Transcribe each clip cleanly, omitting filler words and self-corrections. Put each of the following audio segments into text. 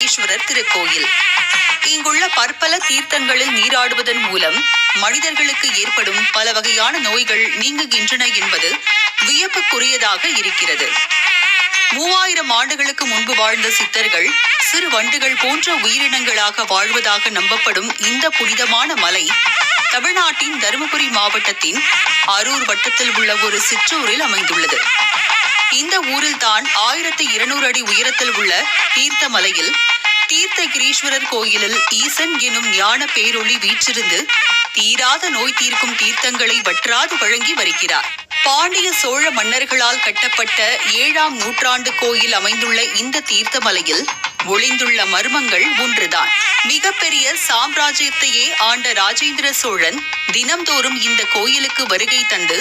ஈஸ்வரர் திருக்கோயில். இங்குள்ள பற்பல தீர்த்தங்களில் நீராடுவதன் மூலம் மனிதர்களுக்கு ஏற்படும் பல வகையான நோய்கள் நீங்குகின்றன என்பது வியப்புக்குரியதாக இருக்கிறது. 3000 ஆண்டுகளுக்கு முன்பு வாழ்ந்த சித்தர்கள் சிறு வண்டுகள் போன்ற உயிரினங்களாக வாழ்வதாக நம்பப்படும் இந்த புனிதமான மலை தமிழ்நாட்டின் தருமபுரி மாவட்டத்தின் அரூர் வட்டத்தில் உள்ள ஒரு சிற்றூரில் அமைந்துள்ளது. இந்த ஊரில் தான் 1200 அடி உயரத்தில் உள்ள தீர்த்த மலையில் தீர்த்தகிரீஸ்வரர் கோயிலில் ஈசன் எனும் ஞான பேரொளி வீற்றிருந்து தீராத நோய் தீர்க்கும் தீர்த்தங்களை வற்றாது வழங்கி வருகிறார். பாண்டிய சோழ மன்னர்களால் கட்டப்பட்ட 7ஆம் நூற்றாண்டு கோயில் அமைந்துள்ள இந்த தீர்த்த மலையில் ஒளிந்துள்ள மர்மங்கள் ஒன்றுதான். மிகப்பெரிய சாம்ராஜ்யத்தையே ஆண்ட ராஜேந்திர சோழன் தினம்தோறும் இந்த கோயிலுக்கு வருகை தந்து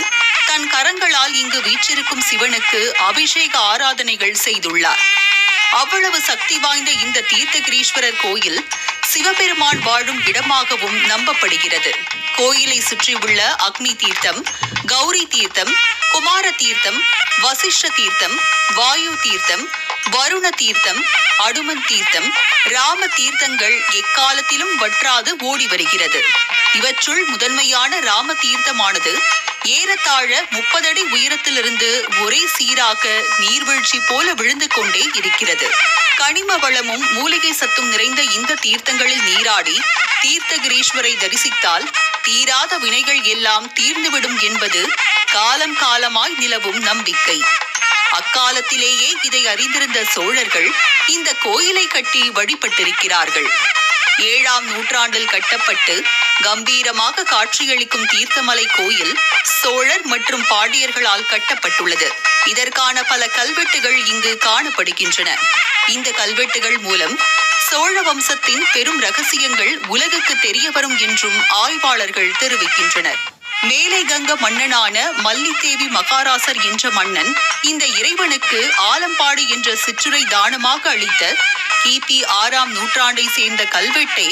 தன் கரங்களால் இங்கு வீற்றிருக்கும் சிவனுக்கு அபிஷேக ஆராதனைகள் செய்துள்ளார். அவ்வளவு சக்தி வாய்ந்த இந்த தீர்த்தகிரீஸ்வரர் கோயில் சிவபெருமான் வாழும் இடமாகவும் நம்பப்படுகிறது. கோயிலை சுற்றியுள்ள அக்னி தீர்த்தம், கௌரி தீர்த்தம், குமார தீர்த்தம், வசிஷ்ட தீர்த்தம், வாயு தீர்த்தம், வருண தீர்த்தம், அடுமன் தீர்த்தம், ராம தீர்த்தங்கள் எக்காலத்திலும் வற்றாது ஓடி வருகிறது. இவற்றுள் முதன்மையான ராம தீர்த்தமானது ஏறத்தாழ 30 அடி உயரத்திலிருந்து ஒரே சீராக நீர்வீழ்ச்சி போல விழுந்து கொண்டே இருக்கிறது. கனிம வளமும் மூலிகை சத்தும் நிறைந்த இந்த தீர்த்தங்களில் நீராடி தீர்த்தகிரீஸ்வரை தரிசித்தால் தீராத வினைகள் எல்லாம் தீர்ந்துவிடும் என்பது காலம் காலமாய் நிலவும் நம்பிக்கை. அக்காலத்திலேயே இதை அறிந்திருந்த சோழர்கள் இந்த கோயிலை கட்டி வழிபட்டிருக்கிறார்கள். 7ஆம் நூற்றாண்டில் கட்டப்பட்டு கம்பீரமாக காட்சியளிக்கும் தீர்த்தமலை கோயில் சோழர் மற்றும் பாண்டியர்களால் கட்டப்பட்டுள்ளது. இதற்கான பல கல்வெட்டுகள் இங்கு காணப்படுகின்றன. இந்த கல்வெட்டுகள் மூலம் சோழ வம்சத்தின் பெரும் ரகசியங்கள் உலகுக்கு தெரிய வரும் என்றும் ஆய்வாளர்கள் தெரிவிக்கின்றனர். மேலை கங்க மன்னனான மல்லிதேவி மகாராசர் என்ற மன்னன் இந்த இறைவனுக்கு ஆலம்பாடு என்ற சிற்றுரை தானமாக அளித்த கிபி 6ஆம் நூற்றாண்டை சேர்ந்த கல்வெட்டை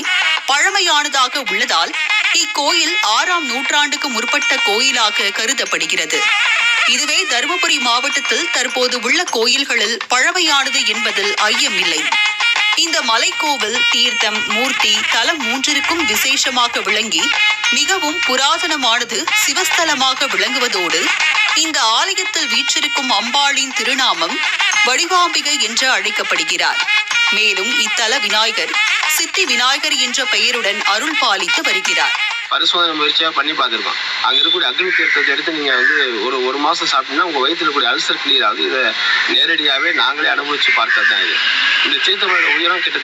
பழமையானதாக உள்ளதால் இக்கோயில் 6ஆம் நூற்றாண்டுக்கு முற்பட்ட கோயிலாக கருதப்படுகிறது. இதுவே தருமபுரி மாவட்டத்தில் தற்போது உள்ள கோயில்களில் பழமையானது என்பதில் ஐயமில்லை. இந்த மலைக்கோவில் தீர்த்தம், மூர்த்தி, தலம் 3ற்கும் விசேஷமாக விளங்கி மிகவும் புராதனமானது சிவஸ்தலமாக விளங்குவதோடு இந்த ஆலயத்தில் வீற்றிருக்கும் அம்பாளின் திருநாமம் வடிவாம்பிகை என்று அழைக்கப்படுகிறார். மேலும் இத்தல விநாயகர் சித்தி விநாயகர் என்ற பெயருடன் அருள் பாலித்து வருகிறார். பரிசோதனை முயற்சியாக பண்ணி பார்த்துருக்கோம். அங்கே இருக்கக்கூடிய அக்னி தீர்த்தத்தை எடுத்து நீங்கள் வந்து ஒரு மாதம் சாப்பிட்டீங்கன்னா உங்கள் வயிற்றில் இருக்கக்கூடிய அல்சர் கிளியர் ஆகுது. இதை நேரடியாகவே நாங்களே அனுபவித்து பார்த்தது தான் இது. இந்த தீர்த்தமோட உயரம் கிட்ட